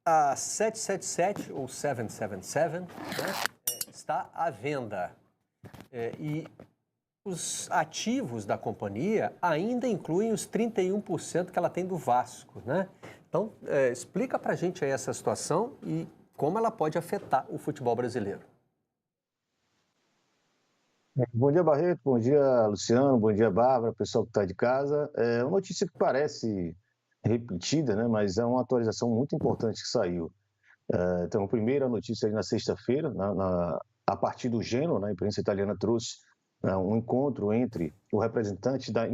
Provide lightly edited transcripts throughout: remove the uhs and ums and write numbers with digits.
A 777 ou 777, né, está à venda. E os ativos da companhia ainda incluem os 31% que ela tem do Vasco, né? Então, explica para a gente aí essa situação e como ela pode afetar o futebol brasileiro. Bom dia, Barreto. Bom dia, Luciano. Bom dia, Bárbara, pessoal que está de casa. É uma notícia que parece repetida, né? Mas é uma atualização muito importante que saiu. Então, a primeira notícia aí na sexta-feira, a partir do Genoa, né? A imprensa italiana trouxe um encontro entre o representante da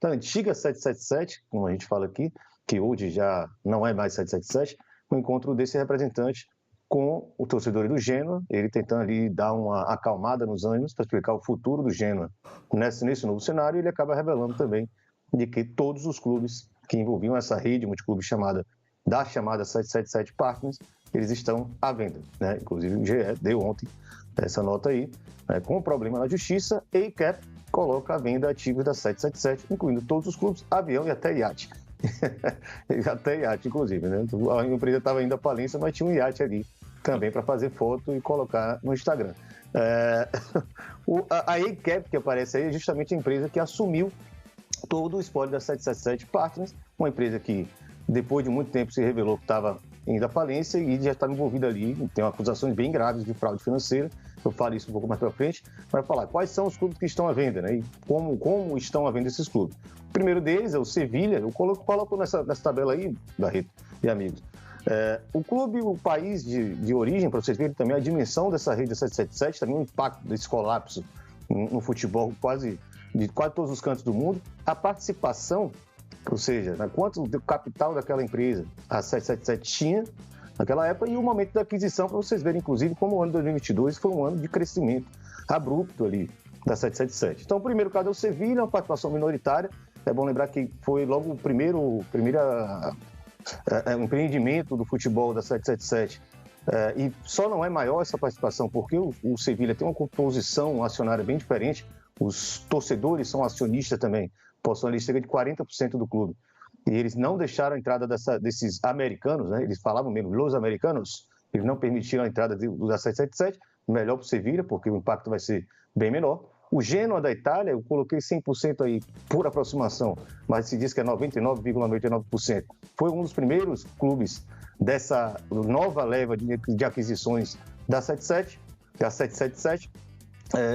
antiga 777, como a gente fala aqui, que hoje já não é mais 777, o encontro desse representante com o torcedor do Genoa, ele tentando ali dar uma acalmada nos ânimos para explicar o futuro do Genoa nesse novo cenário. Ele acaba revelando também de que todos os clubes que envolviam essa rede multiclube chamada 777 Partners, eles estão à venda, né? Inclusive o GE deu ontem essa nota aí, né? Com um problema na justiça, a ACAP coloca à venda ativos da 777, incluindo todos os clubes, avião e até iate. Até iate, inclusive, né? A empresa estava indo à falência, mas tinha um iate ali também para fazer foto e colocar no Instagram. A ACAP, que aparece aí, é justamente a empresa que assumiu todo o espólio da 777 Partners, uma empresa que, depois de muito tempo, se revelou que estava indo à falência e já estava envolvida ali, tem acusações bem graves de fraude financeira. Eu falo isso um pouco mais para frente, para falar quais são os clubes que estão à venda, né? E como estão à venda esses clubes. O primeiro deles é o Sevilha. Eu coloco nessa tabela aí, Barreto e amigos. O clube, o país de origem, para vocês verem também a dimensão dessa rede 777, também o impacto desse colapso no futebol de quase todos os cantos do mundo, a participação, ou seja, quanto do capital daquela empresa a 777 tinha naquela época, e o momento da aquisição, para vocês verem, inclusive, como o ano de 2022 foi um ano de crescimento abrupto ali da 777. Então, o primeiro caso é o Sevilha, uma participação minoritária. É bom lembrar que foi logo o primeiro empreendimento do futebol da 777. E só não é maior essa participação porque o Sevilha tem uma composição acionária bem diferente. Os torcedores são acionistas também, possuem ali cerca de 40% do clube. E eles não deixaram a entrada desses americanos, né? Eles falavam mesmo, los americanos, eles não permitiram a entrada da 777, melhor para o Sevilha, porque o impacto vai ser bem menor. O Genoa da Itália, eu coloquei 100% aí por aproximação, mas se diz que é 99,99%. Foi um dos primeiros clubes dessa nova leva de aquisições da 777,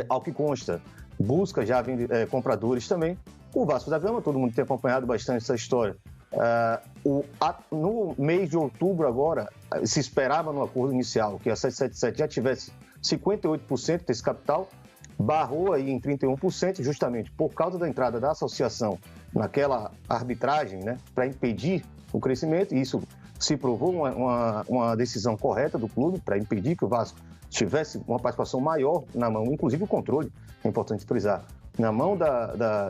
ao que consta, busca já compradores também. O Vasco da Gama, todo mundo tem acompanhado bastante essa história. No mês de outubro agora, se esperava no acordo inicial que a 777 já tivesse 58% desse capital, barrou aí em 31%, justamente por causa da entrada da associação naquela arbitragem, né, para impedir o crescimento, e isso se provou uma decisão correta do clube para impedir que o Vasco tivesse uma participação maior na mão, inclusive o controle, é importante frisar, na mão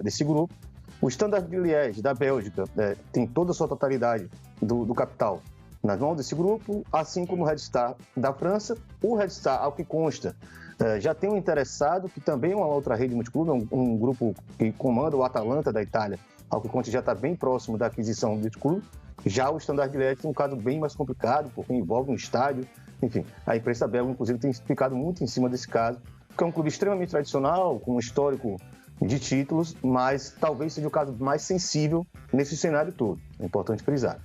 desse grupo. O Standard de Liège, da Bélgica, tem toda a sua totalidade do capital nas mãos desse grupo, assim como o Red Star da França. O Red Star, ao que consta, já tem um interessado, que também é uma outra rede multiclube, um grupo que comanda o Atalanta da Itália, ao que consta já está bem próximo da aquisição desse clube. Já o Standard de Liège é um caso bem mais complicado, porque envolve um estádio. Enfim, a imprensa belga, inclusive, tem ficado muito em cima desse caso, porque é um clube extremamente tradicional, com um histórico de títulos, mas talvez seja o caso mais sensível nesse cenário todo. É importante frisar.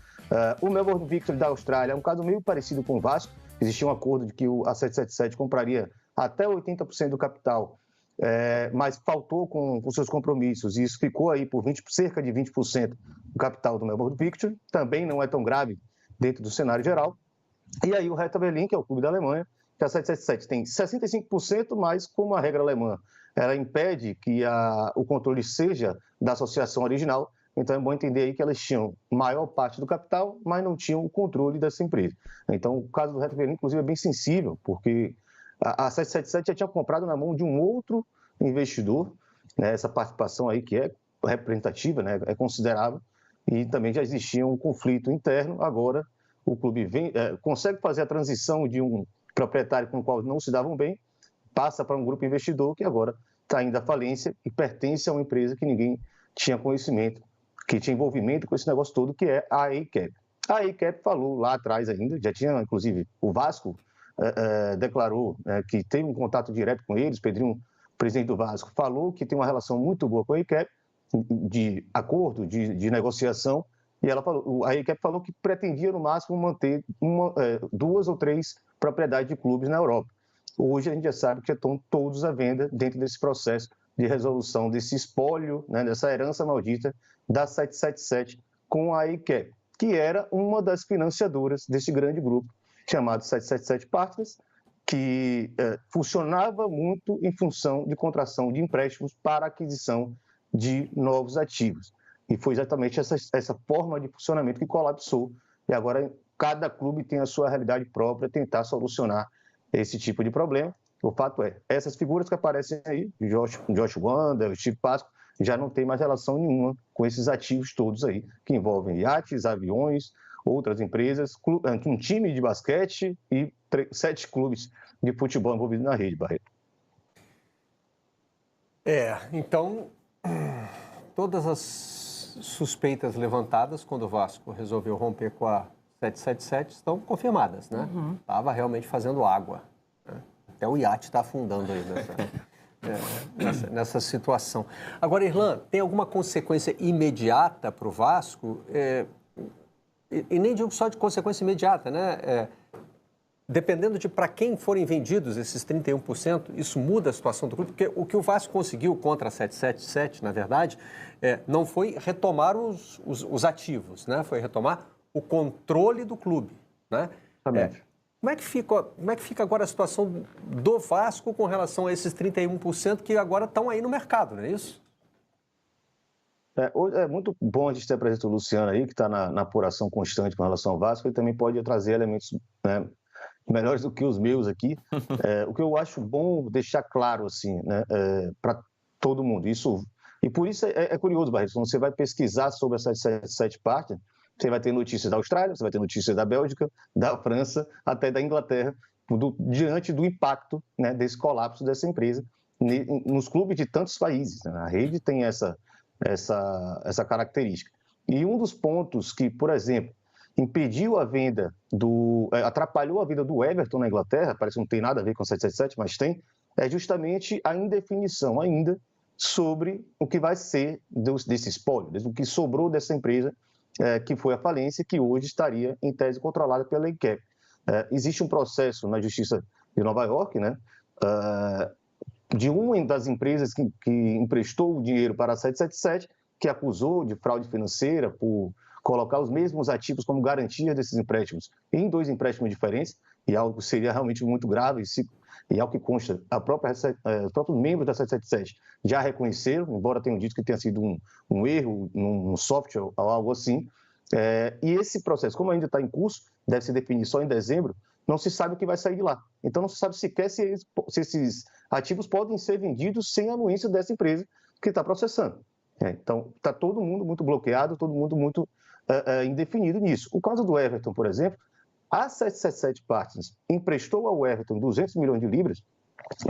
O Melbourne Victory da Austrália é um caso meio parecido com o Vasco. Existia um acordo de que a 777 compraria até 80% do capital, mas faltou com seus compromissos, e isso ficou aí por cerca de 20% do capital do Melbourne Victory. Também não é tão grave dentro do cenário geral. E aí o Hertha Berlin, que é o clube da Alemanha, que a 777 tem 65%, mas como a regra alemã ela impede que o controle seja da associação original, então é bom entender aí que elas tinham maior parte do capital, mas não tinham o controle dessa empresa. Então o caso do Hertha Berlin, inclusive, é bem sensível, porque a 777 já tinha comprado na mão de um outro investidor, né, essa participação aí que é representativa, né, é considerável, e também já existia um conflito interno. Agora o clube consegue fazer a transição de um proprietário com o qual não se davam bem, passa para um grupo investidor que agora está indo à falência e pertence a uma empresa que ninguém tinha conhecimento, que tinha envolvimento com esse negócio todo, que é a ACAP. A ACAP falou lá atrás ainda, já tinha, inclusive, o Vasco declarou que tem um contato direto com eles, Pedrinho, presidente do Vasco, falou que tem uma relação muito boa com a ACAP, de acordo, de negociação, e a ACAP falou que pretendia, no máximo, manter 2 ou 3 propriedades de clubes na Europa. Hoje a gente já sabe que já estão todos à venda dentro desse processo de resolução desse espólio, dessa herança maldita da 777 com a ACAP, que era uma das financiadoras desse grande grupo chamado 777 Partners, que funcionava muito em função de contração de empréstimos para aquisição de novos ativos. E foi exatamente essa forma de funcionamento que colapsou. E agora cada clube tem a sua realidade própria, tentar solucionar esse tipo de problema. O fato é, essas figuras que aparecem aí, Josh Wanda, Steve Pasco, já não tem mais relação nenhuma com esses ativos todos aí, que envolvem iates, aviões, outras empresas, um time de basquete e 7 clubes de futebol envolvidos na rede, Barreto. Então, todas as suspeitas levantadas quando o Vasco resolveu romper com a 777 estão confirmadas, né? Estava realmente fazendo água, né? Até o iate está afundando aí nessa situação. Agora, Irlan, tem alguma consequência imediata para o Vasco? E nem digo só de consequência imediata, né? Dependendo de para quem forem vendidos esses 31%, isso muda a situação do clube, porque o que o Vasco conseguiu contra a 777, na verdade, não foi retomar os ativos, né? Foi retomar o controle do clube, né? Como é que fica agora a situação do Vasco com relação a esses 31% que agora estão aí no mercado, não é isso? É muito bom a gente ter a presença do Luciano aí, que está na apuração constante com relação ao Vasco, e também pode trazer elementos, né, melhores do que os meus aqui. O que eu acho bom deixar claro, assim, né, para todo mundo. E por isso é curioso, Barreto, quando você vai pesquisar sobre essas 7 partes, você vai ter notícias da Austrália, você vai ter notícias da Bélgica, da França, até da Inglaterra, diante do impacto, né, desse colapso dessa empresa nos clubes de tantos países, né? A rede tem essa característica. E um dos pontos que, por exemplo, impediu a venda atrapalhou a vida do Everton na Inglaterra, parece que não tem nada a ver com 777, mas tem, é justamente a indefinição ainda sobre o que vai ser desse espólio, o que sobrou dessa empresa que foi a falência, que hoje estaria em tese controlada pela ACAP. Existe um processo na Justiça de Nova York, né, de uma das empresas que emprestou o dinheiro para a 777, que acusou de fraude financeira por colocar os mesmos ativos como garantia desses empréstimos em 2 empréstimos diferentes, e algo que seria realmente muito grave, e ao que consta, os próprios membros da 777 já reconheceram, embora tenham dito que tenha sido um erro num software ou algo assim. E esse processo, como ainda está em curso, deve se definir só em dezembro, não se sabe o que vai sair de lá. Então não se sabe sequer se esses ativos podem ser vendidos sem a anuência dessa empresa que está processando. Então está todo mundo muito bloqueado, todo mundo muito indefinido nisso. O caso do Everton, por exemplo, a 777 Partners emprestou ao Everton 200 milhões de libras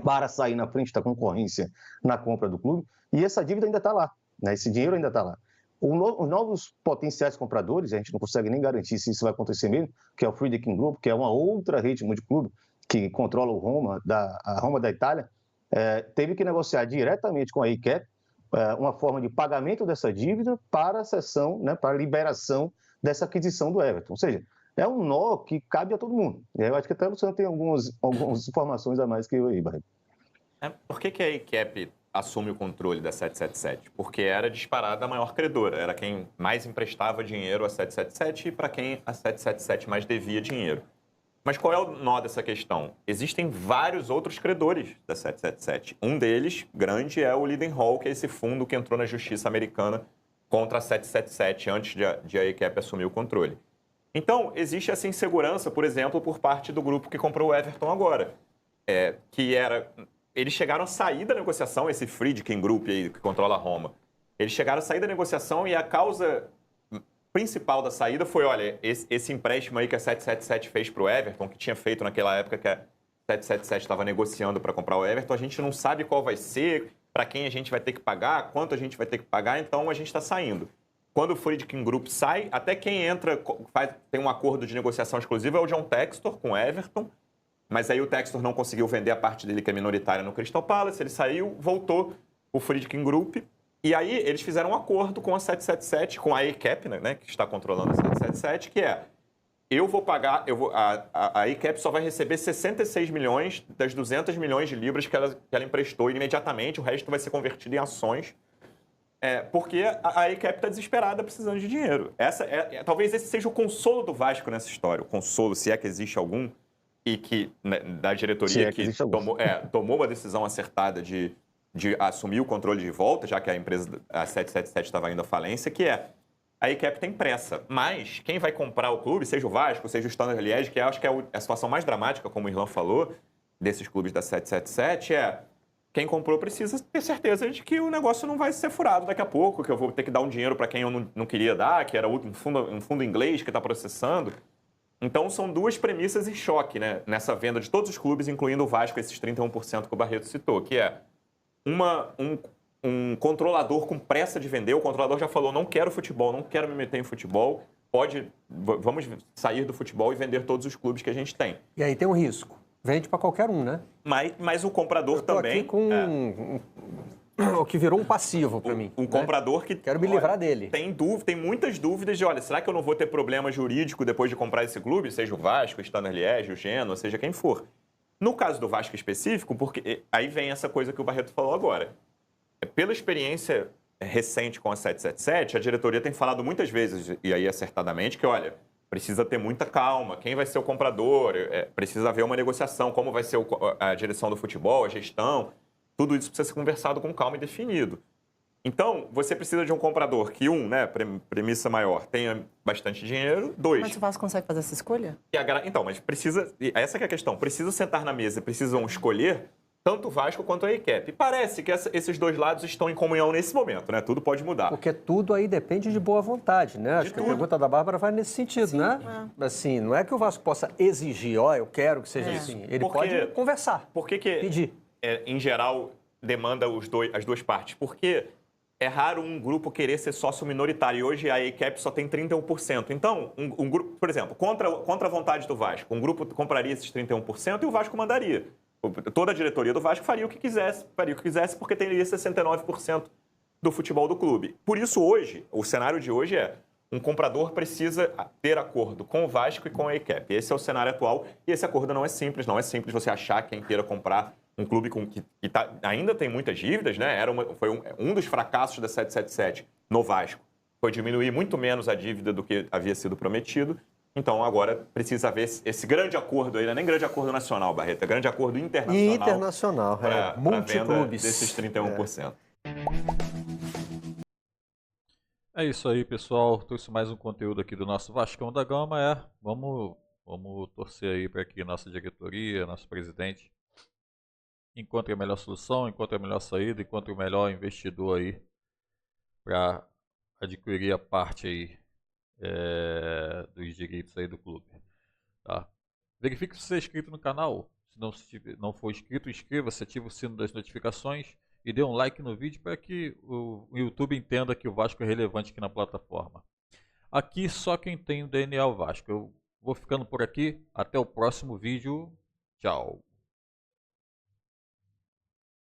para sair na frente da concorrência na compra do clube, e essa dívida ainda está lá, né? Esse dinheiro ainda está lá. Os novos potenciais compradores, a gente não consegue nem garantir se isso vai acontecer mesmo, que é o Friedkin Group, que é uma outra rede multiclube que controla a Roma da Itália, teve que negociar diretamente com a ACAP uma forma de pagamento dessa dívida para a cessão, né, para a liberação dessa aquisição do Everton. Ou seja, é um nó que cabe a todo mundo. Eu acho que até o Luciano tem algumas informações a mais que eu aí, Barreto. Por que a ACAP assume o controle da 777? Porque era disparada a maior credora, era quem mais emprestava dinheiro à 777 e para quem a 777 mais devia dinheiro. Mas qual é o nó dessa questão? Existem vários outros credores da 777. Um deles, grande, é o Leadenhall, que é esse fundo que entrou na justiça americana contra a 777 antes de a ACAP assumir o controle. Então, existe essa insegurança, por exemplo, por parte do grupo que comprou o Everton agora. Eles chegaram a sair da negociação, esse Friedkin Group aí, que controla a Roma. Eles chegaram a sair da negociação e a causa principal da saída foi, olha, esse empréstimo aí que a 777 fez para o Everton, que tinha feito naquela época que a 777 estava negociando para comprar o Everton, a gente não sabe qual vai ser, para quem a gente vai ter que pagar, quanto a gente vai ter que pagar, então a gente está saindo. quando o Friedkin Group sai, até quem entra, tem um acordo de negociação exclusiva é o John Textor com o Everton, mas aí o Textor não conseguiu vender a parte dele que é minoritária no Crystal Palace, ele saiu, voltou o Friedkin Group, e aí eles fizeram um acordo com a 777, com a ACAP, né, que está controlando a 777, que é, a ACAP só vai receber 66 milhões das 200 milhões de libras que ela emprestou imediatamente, o resto vai ser convertido em ações, porque a ACAP está desesperada, precisando de dinheiro. Talvez esse seja o consolo do Vasco nessa história, o consolo, se é que existe algum, e que, né, da diretoria que tomou uma decisão acertada de assumir o controle de volta, já que a empresa, a 777, estava indo à falência, que é a ACAP tem pressa, mas quem vai comprar o clube, seja o Vasco, seja o Standard Liège, que eu acho que é a situação mais dramática, como o Irlan falou, desses clubes da 777, quem comprou precisa ter certeza de que o negócio não vai ser furado daqui a pouco, que eu vou ter que dar um dinheiro para quem eu não queria dar, que era um fundo inglês que está processando. Então, são duas premissas em choque, né, nessa venda de todos os clubes, incluindo o Vasco, esses 31% que o Barreto citou, que é um controlador com pressa de vender. O controlador já falou, não quero futebol, não quero me meter em futebol, vamos sair do futebol e vender todos os clubes que a gente tem. E aí tem um risco. Vende para qualquer um, né? Mas o comprador também... Aqui com o que virou um passivo para mim. Um comprador que... Quero me livrar dele. Tem muitas dúvidas de, será que eu não vou ter problema jurídico depois de comprar esse clube? Seja o Vasco, o Standard Liège, o Genoa, seja quem for. No caso do Vasco específico, porque aí vem essa coisa que o Barreto falou agora. Pela experiência recente com a 777, a diretoria tem falado muitas vezes, e aí acertadamente, que, precisa ter muita calma. Quem vai ser o comprador? Precisa haver uma negociação. Como vai ser a direção do futebol, a gestão? Tudo isso precisa ser conversado com calma e definido. Então, você precisa de um comprador que, premissa maior, tenha bastante dinheiro. 2... Mas o Vasco consegue fazer essa escolha? Então, mas precisa... Essa que é a questão. Precisam sentar na mesa, precisam escolher tanto o Vasco quanto a ACAP. E parece que esses dois lados estão em comunhão nesse momento, né? Tudo pode mudar. Porque tudo aí depende de boa vontade, né? Acho que a pergunta da Bárbara vai nesse sentido, sim, né? Assim, não é que o Vasco possa exigir, eu quero que seja assim. Ele pode conversar, pedir. Em geral, demanda as duas partes? Porque é raro um grupo querer ser sócio minoritário. E hoje a ACAP só tem 31%. Então, um grupo, por exemplo, contra a vontade do Vasco, um grupo compraria esses 31% e o Vasco mandaria. Toda a diretoria do Vasco faria o que quisesse, porque teria 69% do futebol do clube. Por isso, hoje, o cenário de hoje um comprador precisa ter acordo com o Vasco e com a ACAP. Esse é o cenário atual e esse acordo não é simples você achar quem queira comprar um clube que ainda tem muitas dívidas, né? Foi um dos fracassos da 777 no Vasco. Foi diminuir muito menos a dívida do que havia sido prometido. Então, agora precisa haver esse grande acordo aí, não é nem grande acordo nacional, Barreto, é grande acordo internacional. Internacional, multiclubes. Desses 31%. É isso aí, pessoal. Trouxe mais um conteúdo aqui do nosso Vascão da Gama. Vamos torcer aí para que nossa diretoria, nosso presidente, encontre a melhor solução, encontre a melhor saída, encontre o melhor investidor aí para adquirir a parte aí dos direitos aí do clube, tá? Verifique se você é inscrito no canal. Se não for inscrito, inscreva-se, ative o sino das notificações e dê um like no vídeo para que o YouTube entenda que o Vasco é relevante aqui na plataforma. Aqui só quem tem o DNA Vasco. Eu vou ficando por aqui. Até o próximo vídeo. Tchau.